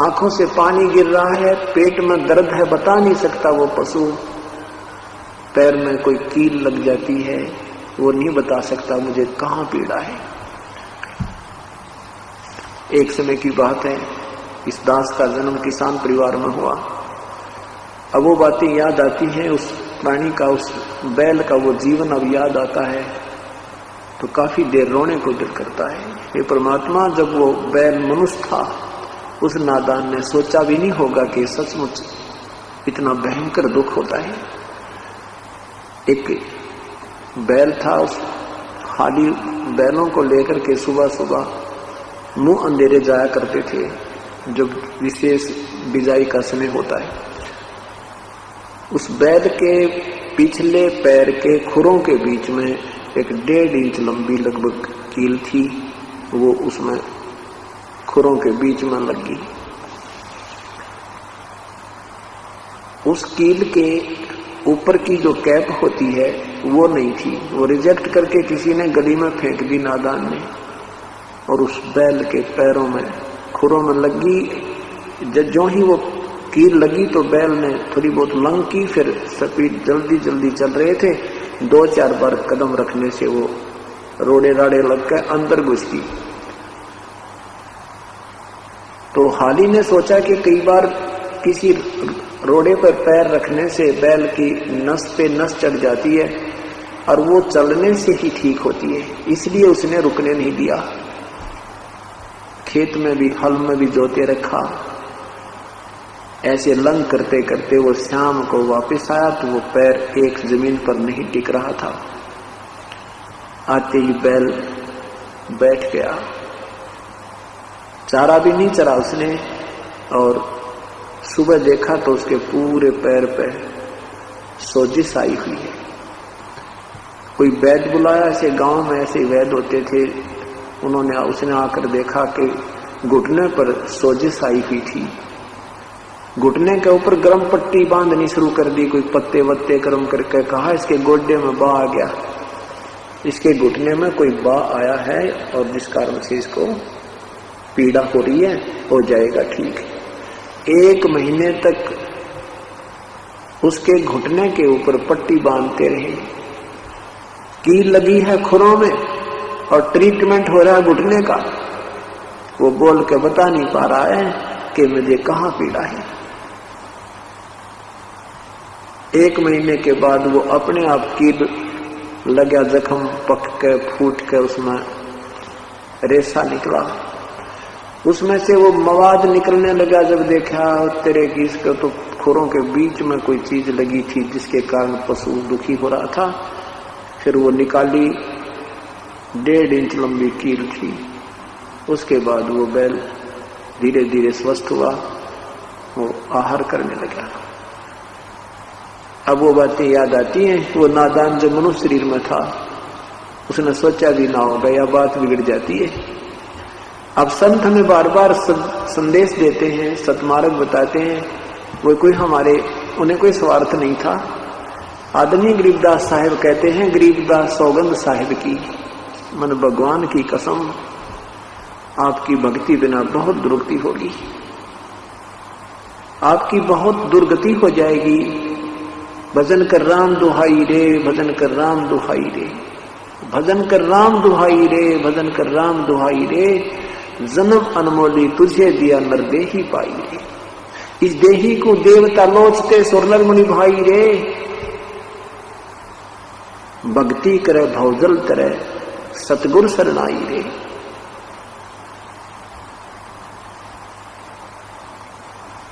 आंखों से पानी गिर रहा है, पेट में दर्द है, बता नहीं सकता वो पशु। पैर में कोई कील लग जाती है, वो नहीं बता सकता मुझे कहां पीड़ा है। एक समय की बात है, इस दास का जन्म किसान परिवार में हुआ। अब वो बातें याद आती हैं, उस प्राणी का, उस बैल का वो जीवन अब याद आता है, तो काफी देर रोने को दिल करता है। ये परमात्मा, जब वो बैल मनुष्य था, उस नादान ने सोचा भी नहीं होगा कि सचमुच इतना भयंकर दुख होता है। एक बैल था, उस हाली बैलों को लेकर के सुबह सुबह मुंह अंधेरे जाया करते थे, जब विशेष बिजाई का समय होता है। उस बैल के पिछले पैर के खुरों के बीच में एक 1.5 इंच लंबी लगभग कील थी, वो उसमें खुरों के बीच में लगी। उस कील के ऊपर की जो कैप होती है वो नहीं थी, वो रिजेक्ट करके किसी ने गली में फेंक दी नादान ने, और उस बैल के पैरों में खुरों में लगी। जो ही वो कील लगी तो बैल ने थोड़ी बहुत लंग की, फिर स्पीड जल्दी जल्दी चल रहे थे, 2-4 बार कदम रखने से वो रोड़े राड़े लग के अंदर घुस गई। तो हाली ने सोचा कि कई बार किसी रोड़े पर पैर रखने से बैल की नस पे नस चढ़ जाती है और वो चलने से ही ठीक होती है, इसलिए उसने रुकने नहीं दिया। खेत में भी, हल में भी जोते रखा। ऐसे लंग करते करते वो शाम को वापस आया तो वो पैर एक जमीन पर नहीं टिक रहा था। आते ही बैल बैठ गया, चारा भी नहीं चरा उसने, और सुबह देखा तो उसके पूरे पैर पे सोजिश आई हुई है। कोई वैद्य बुलाया, ऐसे गांव में ऐसे वैद्य होते थे, उसने आकर देखा कि घुटने पर सोजिश आई हुई थी। घुटने के ऊपर गर्म पट्टी बांधनी शुरू कर दी, कोई पत्ते वत्ते गर्म करके कहा इसके गोड्डे में बा आ गया, इसके घुटने में कोई बा आया है और जिस कारण से इसको पीड़ा हो रही है, हो जाएगा ठीक। 1 महीने तक उसके घुटने के ऊपर पट्टी बांधते रहे, कील लगी है खुरों में और ट्रीटमेंट हो रहा है घुटने का। वो बोल के बता नहीं पा रहा है कि मुझे कहां पीड़ा है। 1 महीने के बाद वो अपने आप कील लगा, जख्म पक के फूट के उसमें रेशा निकला, उसमें से वो मवाद निकलने लगा। जब देखा तेरे की इसके तो खुरों के बीच में कोई चीज लगी थी जिसके कारण पशु दुखी हो रहा था। फिर वो निकाली, 1.5 इंच लंबी कील थी। उसके बाद वो बैल धीरे धीरे स्वस्थ हुआ, वो आहार करने लगा। अब वो बातें याद आती हैं। वो नादान जो मनुष्य शरीर में था उसने सोचा भी ना होगा, या बात बिगड़ जाती है। अब संत हमें बार बार संदेश देते हैं, सतमार्ग बताते हैं। वो कोई उन्हें कोई स्वार्थ नहीं था। आदमी गरीबदास साहिब कहते हैं, गरीबदास सौगंध साहिब की, मन भगवान की कसम, आपकी भक्ति बिना बहुत दुर्गति होगी, आपकी बहुत दुर्गति हो जाएगी। भजन कर राम दुहाई रे, भजन कर राम दुहाई रे, भजन कर राम दुहाई रे, भजन कर राम दुहाई रे, जन्म अनमोली तुझे दिया नरदेही पाई रे। इस देही को देवता लोचते सुरनर मुनि भाई रे, भक्ति करे भवजल तरे सतगुर शरणाई रे।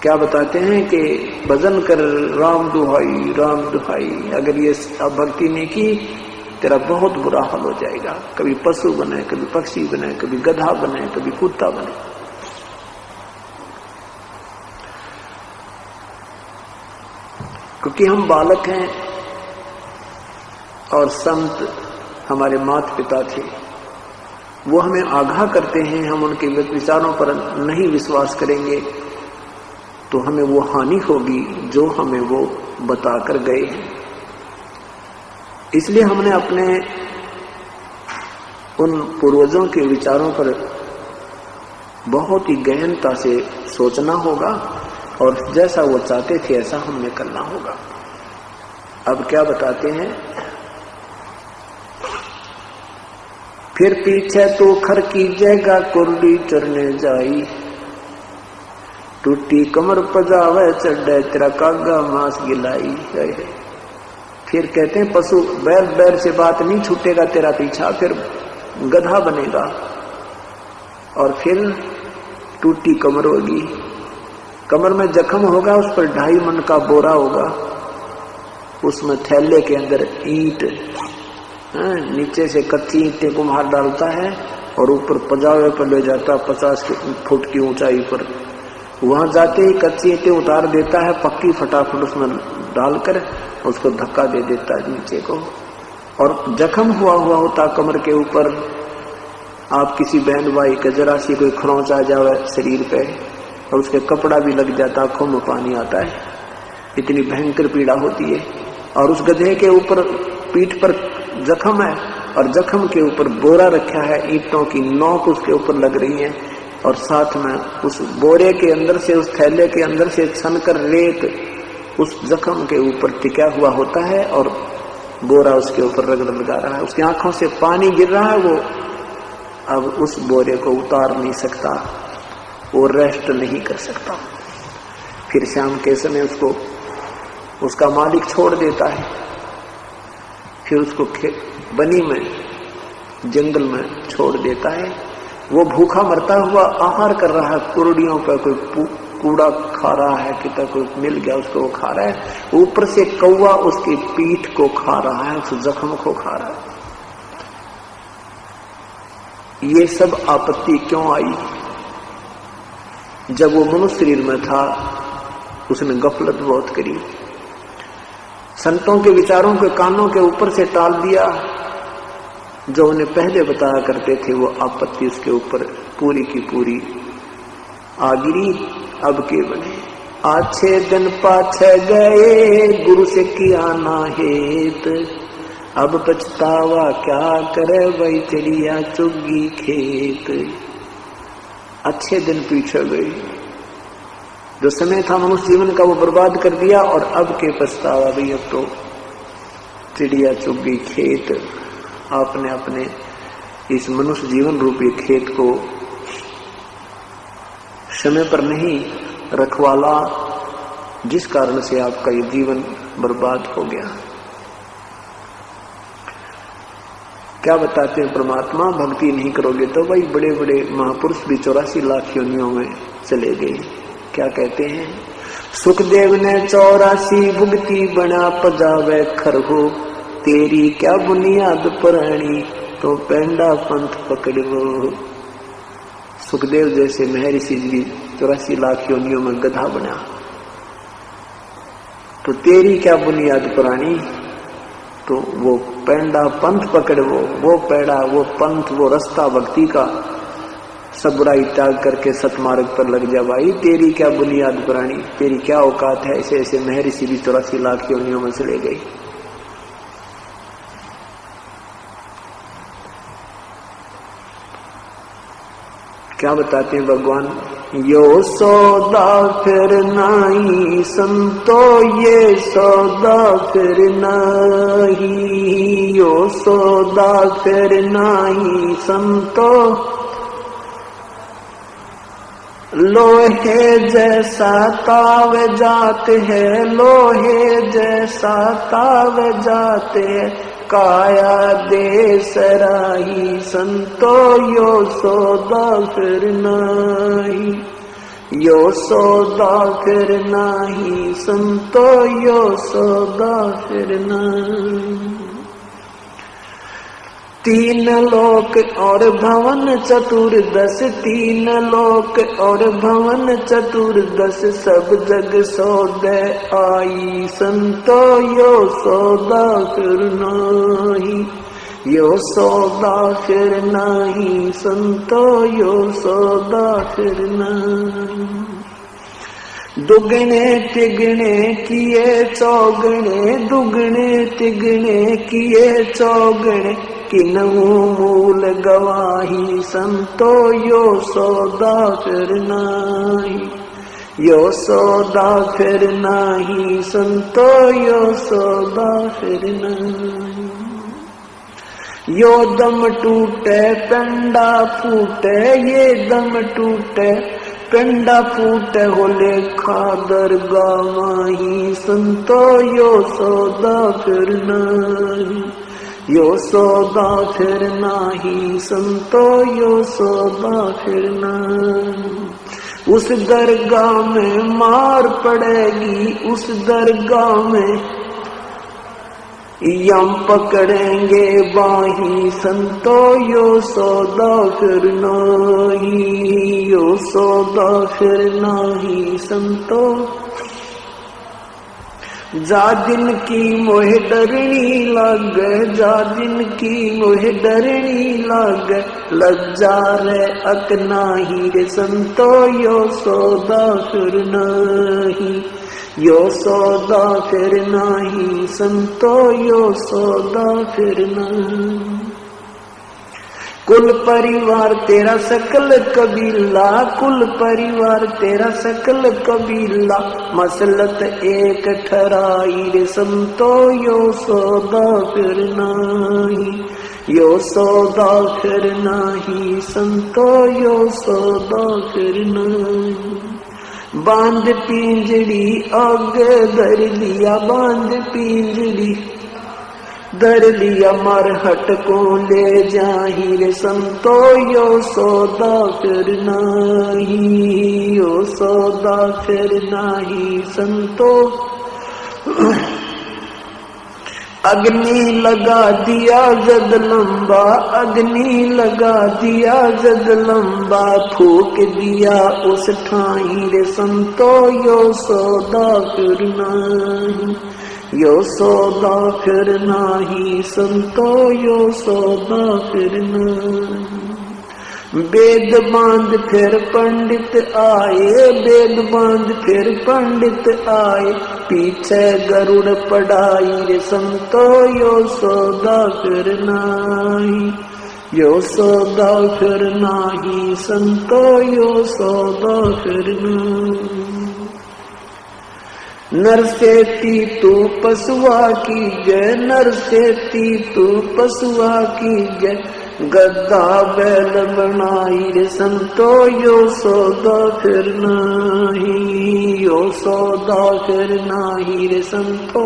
क्या बताते हैं कि भजन कर राम दुहाई, राम दुहाई, अगर ये अब भक्ति नहीं की तेरा बहुत बुरा हाल हो जाएगा। कभी पशु बने, कभी पक्षी बने, कभी गधा बने, कभी कुत्ता बने। क्योंकि हम बालक हैं और संत हमारे माता पिता थे, वो हमें आगाह करते हैं। हम उनके विचारों पर नहीं विश्वास करेंगे तो हमें वो हानि होगी जो हमें वो बताकर गए हैं। इसलिए हमने अपने उन पूर्वजों के विचारों पर बहुत ही गहनता से सोचना होगा और जैसा वो चाहते थे ऐसा हमने करना होगा। अब क्या बताते हैं, फिर पीछे तो खर की जगह कुर्ली चरने जाई, टूटी कमर पजावे चढ़े तेरा कागा मांस गिलाई। फिर कहते हैं पशु बैल बैल से बात नहीं छूटेगा तेरा पीछा, फिर गधा बनेगा और फिर टूटी कमर होगी, कमर में जख्म होगा, उस पर 2.5 मन का बोरा होगा, उसमें थैले के अंदर ईंट, नीचे से कच्ची ईंटें कुम्हार डालता है और ऊपर पजावे पर ले जाता 50 फुट की ऊंचाई पर। वहां जाते ही कच्ची ईंटें उतार देता है, पक्की फटाफट उसमें डालकर उसको धक्का दे देता है नीचे को, और जख्म हुआ होता कमर के ऊपर। आप किसी बहन भाई का जरा सी कोई खरोंच आ जावे शरीर पे और उसके कपड़ा भी लग जाता, आंखों में पानी आता है, इतनी भयंकर पीड़ा होती है। और उस गधे के ऊपर पीठ पर जख्म है और जख्म के ऊपर बोरा रखा है, ईंटों की नोक उसके ऊपर लग रही है और साथ में उस बोरे के अंदर से, उस थैले के अंदर से छनकर रेत उस जख्म के ऊपर टिका हुआ होता है और बोरा उसके ऊपर रगड़ लगा रहा है। उसकी आंखों से पानी गिर रहा है, वो अब उस बोरे को उतार नहीं सकता, वो रेस्ट नहीं कर सकता। फिर शाम के समय उसको उसका मालिक छोड़ देता है, फिर उसको बनी में जंगल में छोड़ देता है। वो भूखा मरता हुआ आहार कर रहा है, कुर्डियों पर कोई कूड़ा खा रहा है, कितना कोई मिल गया उसको वो खा रहा है, ऊपर से कौवा उसकी पीठ को खा रहा है, उस जख्म को खा रहा है। ये सब आपत्ति क्यों आई? जब वो मनुष्य शरीर में था उसने गफलत बहुत करी, संतों के विचारों के कानों के ऊपर से टाल दिया। जो उन्हें पहले बताया करते थे वो आपत्ति उसके ऊपर पूरी की पूरी आ गिरी। अब के बने आछे दिन पाछे गए, गुरु से किया ना हेत, अब पछतावा क्या करे वही चिड़िया चुगी खेत। अच्छे दिन पीछे गए, जो समय था मनुष्य जीवन का वो बर्बाद कर दिया और अब के पछतावा भाई, अब तो चिड़िया चुगी खेत। आपने अपने इस मनुष्य जीवन रूपी खेत को समय पर नहीं रखवाला, जिस कारण से आपका ये जीवन बर्बाद हो गया। क्या बताते हैं परमात्मा, भक्ति नहीं करोगे तो भाई बड़े बड़े महापुरुष भी 84 लाख योनियों में चले गए। क्या कहते हैं, सुखदेव ने 84 भुगती बना पजावे खरहो, तेरी क्या बुनियाद पुरानी तो पेंडा पंथ पकड़ो। सुखदेव जैसे महर्षि जी 84 लाख योनियों में गधा बना, तो तेरी क्या बुनियाद पुरानी। तो वो पेंडा पंथ पकड़, वो पेड़ा, वो पंथ, वो रास्ता भक्ति का, सब बुराई त्याग करके सतमार्ग पर लग जा भाई। तेरी क्या बुनियाद पुरानी, तेरी क्या औकात है। ऐसे ऐसे महर्षि भी 84 लाख योनियों में चले गई। क्या बताते हैं भगवान, यो सौदा फिर नहीं संतो, ये सौदा फिर नहीं, यो सौदा फिर नहीं संतो, लोहे जैसा ताव जाते हैं, लोहे जैसा ताव जाते हैं, काया दे सराही संतो, यो सौदा फिर नहीं, यो सौदा फिर नहीं संतो, यो सौदा फिर नहीं। तीन लोक और भवन चतुर्दश, तीन लोक और भवन चतुर्दश, सब जग सौदे आई संतो, यो सौदा फिर नहीं, यो सौदा फिर नहीं संतो, यो सौदा फिर नहीं। दुगने तिगने किए चौगने, दुगने तिगने किए चौगने, किन्हू मूल गवाही संतो, यो सौदा फिर नाही, यो सौदा फिर नाही संतो, यो सौदा फिर नाही। यो दम टूटे पेंडा फूटे, ये दम टूटे पेंडा फूटे, हो लेखा दरगाह ही संतो, यो सौदा फिर नाही, यो सौदा फिर नाही संतो, यो सौदा फिर नाही। उस दरगाह में मार पड़ेगी, उस दरगाह में यम पकड़ेंगे बाही संतो, यो सौदा फिर नाही, यो सौदा फिर नाही संतो। जा दिन की मोह डरनी लग, जा दिन की मोह डरनी लग, लज्जा रे अकनाही रे संतो, यो सौदा फिर नाही, यो सौदा फिर नाही संतो, यो सौदा फिर नाही। कुल परिवार तेरा सकल कबीला, कुल परिवार तेरा सकल कबीला, मसलत एक ठहराई रे संतो, यो सौदा फिर नाही, यो सौदा फिर नाही संतो, यो सौदा फिर नाही। बांध पिंजड़ी आगे धर लिया, बांध पिंजड़ी धर लिया, मरहट को ले जाही रे संतो, यो सौदा फिर नाही, यो सौदा फिर नाही संतो। अग्नि लगा दिया जद लंबा, अग्नि लगा दिया जद लंबा, फूक दिया उस ठाई रे संतो, यो सौदा फिर नाही, यो सौदा फिर नाही संतो, यो सौदा फिर नाही। वेद बांध फिर पंडित आए, वेद बांध फिर पंडित आए, पीछे गरुड़ पढ़ाई रे संतो, यो सौदा फिर नाही, यो सौदा फिर नाही संतो, यो सौदा फिर नाही। नर से तू पशुआ की जय, नर से तू पशुआ की जय, गद्दा बैल बनाई रे संतो, यो सौदा फिर नाही, यो सौदा फिर नाही रे संतो।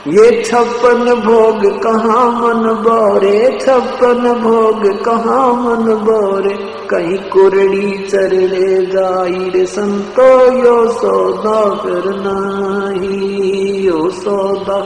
ये 56 भोग कहाँ मन बोरे, 56 भोग कहाँ मन बोरे, कहीं कुरड़ी चरड़े जाई रे संतो, यो सौदा फिर नाही, यो सौदा।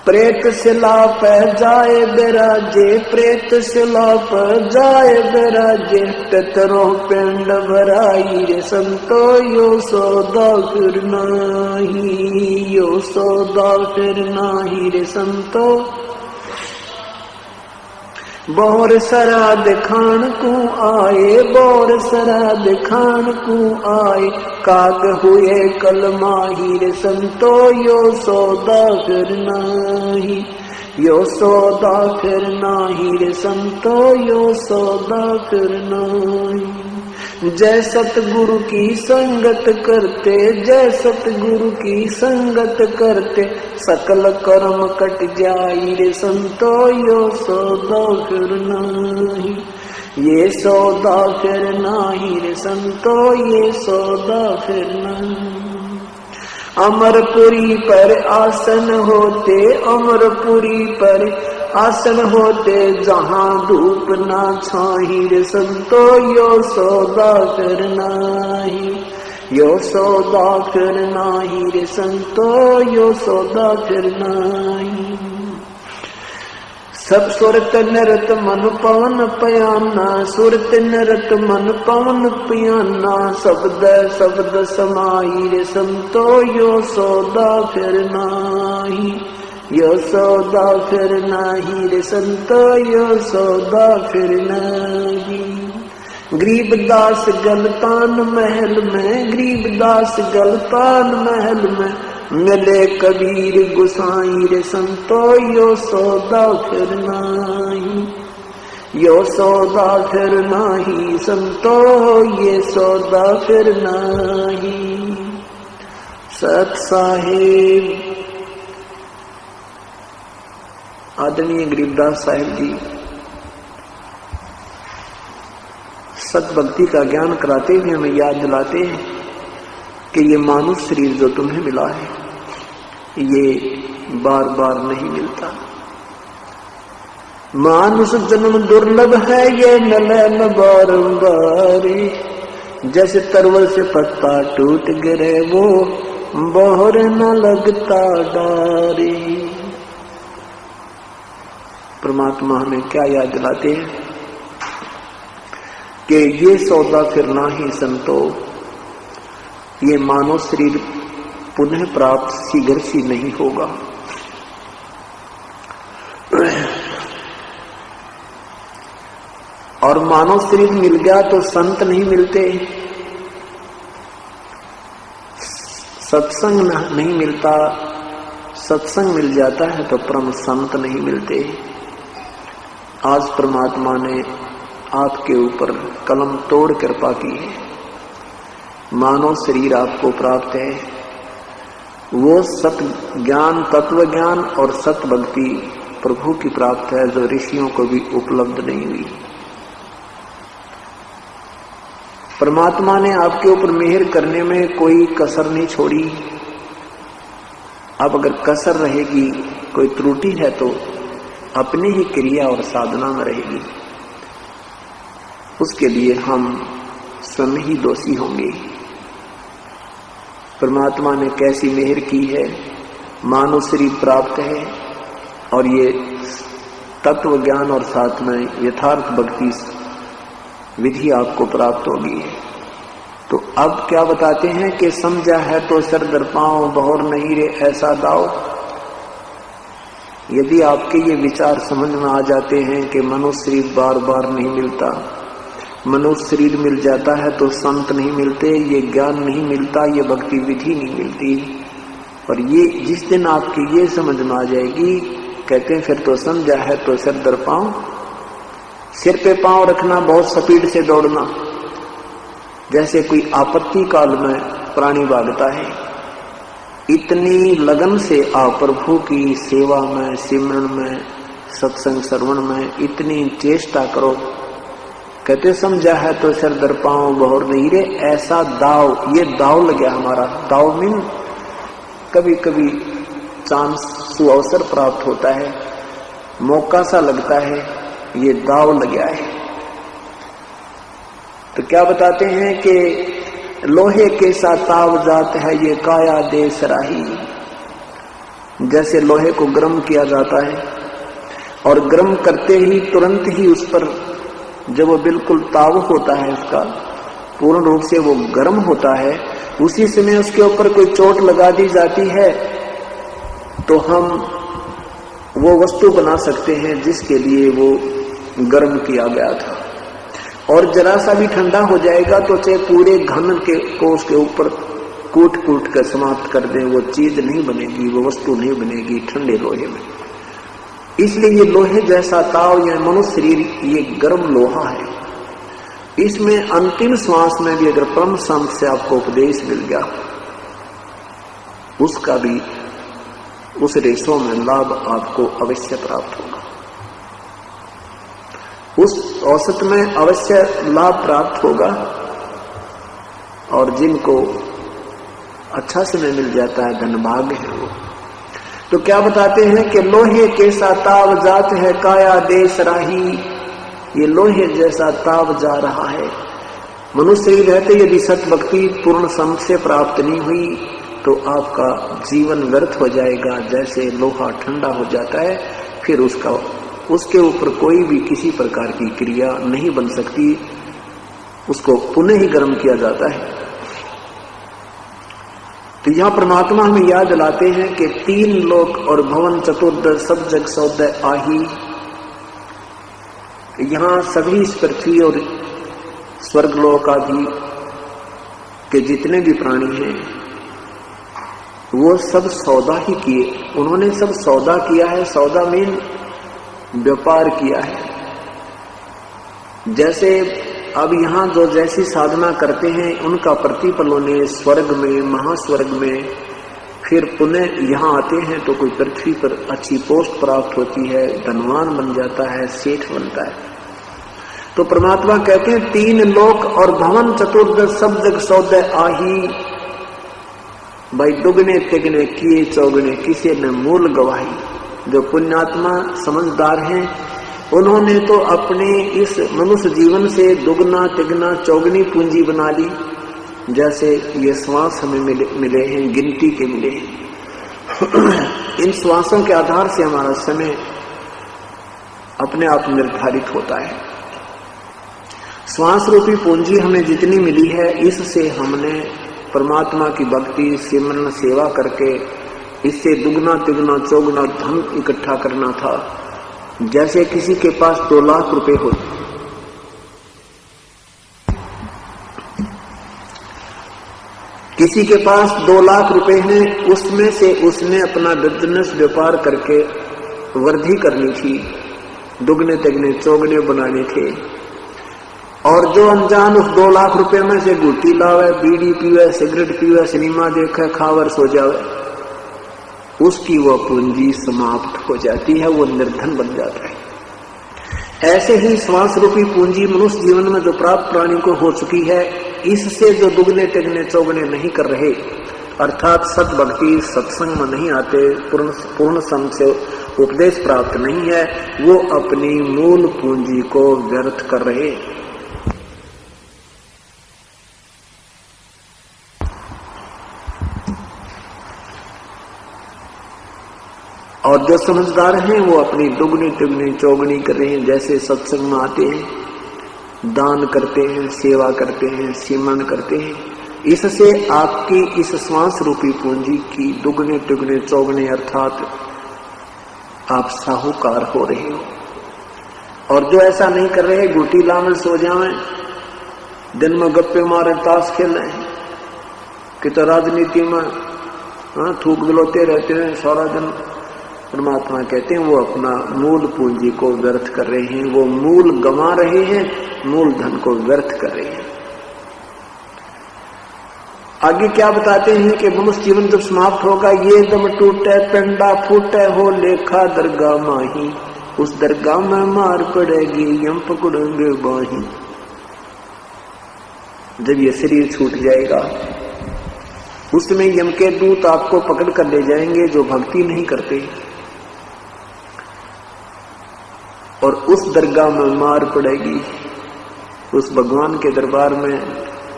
प्रेत शिला पे जाए बिराजे, प्रेत शिला पे जाए बिराजे, पितरों पिंड भराई रे संतो, यो सौदा फिर नाही, यो सौदा फिर नाही रे संतो। बोर सराद खान को आए, बोर सराद खान को आए, काग हुए कलमाही रे संतो, यो सौदा फिर नाही, यो सौदा फिर नाही रे संतो, यो सौदा फिर नाही। जय सतगुरु की संगत करते, जय सतगुरु की संगत करते, सकल कर्म कट जाई रे संतो, यो सौदा फिर नाही, ये सौदा फिर नाही रे संतो, ये सौदा फिर नाही। अमरपुरी पर आसन होते, अमरपुरी पर आसन होते, जहां धूप ना छाही रे संतो, यो सौदा फिर नाही, यो सौदा फिर नाही रे संतो, यो सौदा फिर नाही। सब सुरत नरत मन पवन पयाना, सुरत नरत मन पवन पयाना, शब्द शब्द समाई रे संतो, यो सौदा फिर नाही, यो सौदा फिर नाही रे संतो, यो सौदा फिर नाही। गरीबदास गलतान महल में, गरीबदास गलतान महल में, मिले कबीर गुसाई रे संतो, यो सौदा फिर नाही, यो सौदा फिर नाही संतो, ये सौदा फिर नाही। सत साहिब आदरणीय गरीबदास साहिब जी सत भक्ति का ज्ञान कराते हुए हमें याद दिलाते हैं कि ये मानुष शरीर जो तुम्हें मिला है, ये बार बार नहीं मिलता। मानुष जन्म दुर्लभ है, ये नलन बारंबार, जैसे तरवल से पत्ता टूट गिरे, वो बोहर न लगता डारी। परमात्मा हमें क्या याद दिलाते हैं कि ये सौदा फिर नाही संतो, ये मानव शरीर पुनः प्राप्त शीघ्र सी नहीं होगा। और मानव शरीर मिल गया तो संत नहीं मिलते, सत्संग नहीं मिलता, सत्संग मिल जाता है तो परम संत नहीं मिलते। आज परमात्मा ने आपके ऊपर कलम तोड़ कृपा की है, मानव शरीर आपको प्राप्त है। वो सत ज्ञान, तत्व ज्ञान और सत भक्ति प्रभु की प्राप्त है, जो ऋषियों को भी उपलब्ध नहीं हुई। परमात्मा ने आपके ऊपर मेहर करने में कोई कसर नहीं छोड़ी। अब अगर कसर रहेगी, कोई त्रुटि है तो अपनी ही क्रिया और साधना में रहेगी, उसके लिए हम स्वयं ही दोषी होंगे। परमात्मा ने कैसी मेहर की है, मानव शरीर प्राप्त है और ये तत्व ज्ञान और साथ में यथार्थ भक्ति विधि आपको प्राप्त होगी। तो अब क्या बताते हैं कि समझा है तो सर दर पांव, बहोर नहीं रे ऐसा दाव। यदि आपके ये विचार समझ में आ जाते हैं कि मनुष्य शरीर बार बार नहीं मिलता, मनुष्य शरीर मिल जाता है तो संत नहीं मिलते, ये ज्ञान नहीं मिलता, ये भक्ति विधि नहीं मिलती, और ये जिस दिन आपकी ये समझ में आ जाएगी, कहते हैं फिर तो समझा है तो सिर दर पांव। सिर पे पांव रखना, बहुत स्पीड से दौड़ना, जैसे कोई आपत्ति काल में प्राणी भागता है, इतनी लगन से आप प्रभु की सेवा में, सिमरन में, सत्संग श्रवण में इतनी चेष्टा करो। कहते समझा है तो सिर दर पांव, बहोर नहीं रे ऐसा दाव। ये दाव लग गया हमारा। दाव मीन कभी कभी चांस सुअवसर प्राप्त होता है, मौका सा लगता है, ये दाव लग गया है। तो क्या बताते हैं कि लोहे के सा ताव जात है, ये काया दे सराही। जैसे लोहे को गर्म किया जाता है और गर्म करते ही तुरंत ही उस पर जब वो बिल्कुल ताव होता है, उसका पूर्ण रूप से वो गर्म होता है, उसी समय उसके ऊपर कोई चोट लगा दी जाती है तो हम वो वस्तु बना सकते हैं जिसके लिए वो गर्म किया गया था। और जरा सा भी ठंडा हो जाएगा तो चाहे पूरे घन को उसके ऊपर कूट कूट कर समाप्त कर दें, वो चीज नहीं बनेगी, वो वस्तु नहीं बनेगी ठंडे लोहे में। इसलिए ये लोहे जैसा ताव या मनुष्य शरीर ये गर्म लोहा है। इसमें अंतिम श्वास में भी अगर परम संत से आपको उपदेश मिल गया, उसका भी उस रेशों में लाभ आपको अवश्य प्राप्त होगा, उस औसत में अवश्य लाभ प्राप्त होगा। और जिनको अच्छा समय मिल जाता है, धनभाग्य है वो। तो क्या बताते हैं कि लोहे के सा ताव जात है काया देश राही, ये लोहे जैसा ताव जा रहा है। मनुष्य ही रहते यदि सत भक्ति पूर्ण संत से प्राप्त नहीं हुई तो आपका जीवन व्यर्थ हो जाएगा। जैसे लोहा ठंडा हो जाता है, फिर उसके ऊपर कोई भी किसी प्रकार की क्रिया नहीं बन सकती, उसको पुनः ही गर्म किया जाता है। तो यहां परमात्मा हमें याद दिलाते हैं कि 3 लोक और भवन चतुर्दश सब जग सौदय आही। यहां सभी इस पृथ्वी और स्वर्गलोक आदि के जितने भी प्राणी हैं वो सब सौदा ही किए, उन्होंने सब सौदा किया है। सौदा मीन व्यापार किया है। जैसे अब यहां जो जैसी साधना करते हैं उनका प्रतिफल उन्हें स्वर्ग में, महास्वर्ग में, फिर पुनः यहां आते हैं तो कोई पृथ्वी पर अच्छी पोस्ट प्राप्त होती है, धनवान बन जाता है, सेठ बनता है। तो परमात्मा कहते हैं 3 लोक और भवन चतुर्दश सब जग सौदय आही। भाई दुगने तिगने किए चौगने किसी ने मूल गवाही। जो पुण्यात्मा समझदार हैं उन्होंने तो अपने इस मनुष्य जीवन से दुगना तिगना चौगनी पूंजी बना ली। जैसे ये श्वास हमें मिले हैं, गिनती के मिले हैं। इन श्वासों के आधार से हमारा समय अपने आप निर्धारित होता है। श्वास रूपी पूंजी हमें जितनी मिली है, इससे हमने परमात्मा की भक्ति सिमरन सेवा करके इससे दुगना तिगना चौगुना धन इकट्ठा करना था। जैसे किसी के पास 2 लाख रुपए हो, किसी के पास 2 लाख रुपए हैं, उसमें से उसने अपना बिजनेस व्यापार करके वृद्धि करनी थी, दुगने तिगने चौगने बनाने थे। और जो अनजान उस 2 लाख रुपए में से गुट्टी लावे, बीड़ी पीवे, सिगरेट पीवे, सिनेमा देखे, खावर सो जावे, उसकी वह पूंजी समाप्त हो जाती है, वो निर्धन बन जाता है। ऐसे ही श्वास रूपी पूंजी मनुष्य जीवन में जो प्राप्त प्राणी को हो चुकी है, इससे जो दुगने तिगने चौगने नहीं कर रहे, अर्थात सत भक्ति सत्संग में नहीं आते, पूर्ण संग से उपदेश प्राप्त नहीं है, वो अपनी मूल पूंजी को व्यर्थ कर रहे। और जो समझदार हैं वो अपनी दुगनी तिगनी चौगनी कर रहे हैं। जैसे सत्संग में आते हैं, दान करते हैं, सेवा करते हैं, सिमरन करते हैं, इससे आपकी इस श्वास रूपी पूंजी की दुगने तिगने चौगने अर्थात आप साहूकार हो रहे हो। और जो ऐसा नहीं कर रहे, गुटी लामल सो जाए, दिन में गप्पे मारे, ताश खेलें, कि तो राजनीति में थूक बिलोते रहते हैं सारा दिन, परमात्मा कहते हैं वो अपना मूल पूंजी को व्यर्थ कर रहे हैं, वो मूल गंवा रहे हैं, मूल धन को व्यर्थ कर रहे हैं। आगे क्या बताते हैं कि मनुष्य जीवन जब समाप्त होगा, ये दम टूटे पिंडा फूटे हो लेखा दरगाह माही, उस दरगाह में मार पड़ेगी यम पकड़ेंगे बाही। जब ये शरीर छूट जाएगा उसमें यम के दूत आपको पकड़ कर ले जाएंगे जो भक्ति नहीं करते, और उस दरगाह में मार पड़ेगी। उस भगवान के दरबार में,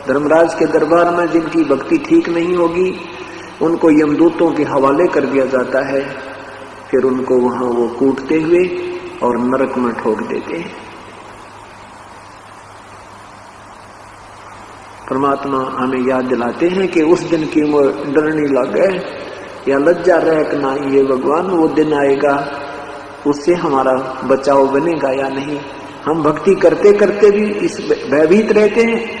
धर्मराज के दरबार में जिनकी भक्ति ठीक नहीं होगी, उनको यमदूतों के हवाले कर दिया जाता है, फिर उनको वहां वो कूटते हुए और नरक में ठोक देते हैं। परमात्मा हमें याद दिलाते हैं कि उस दिन की वो डरनी लगे या लज्जा रह ना, ये भगवान वो दिन आएगा, उससे हमारा बचाव बनेगा या नहीं। हम भक्ति करते करते भी इस भयभीत रहते हैं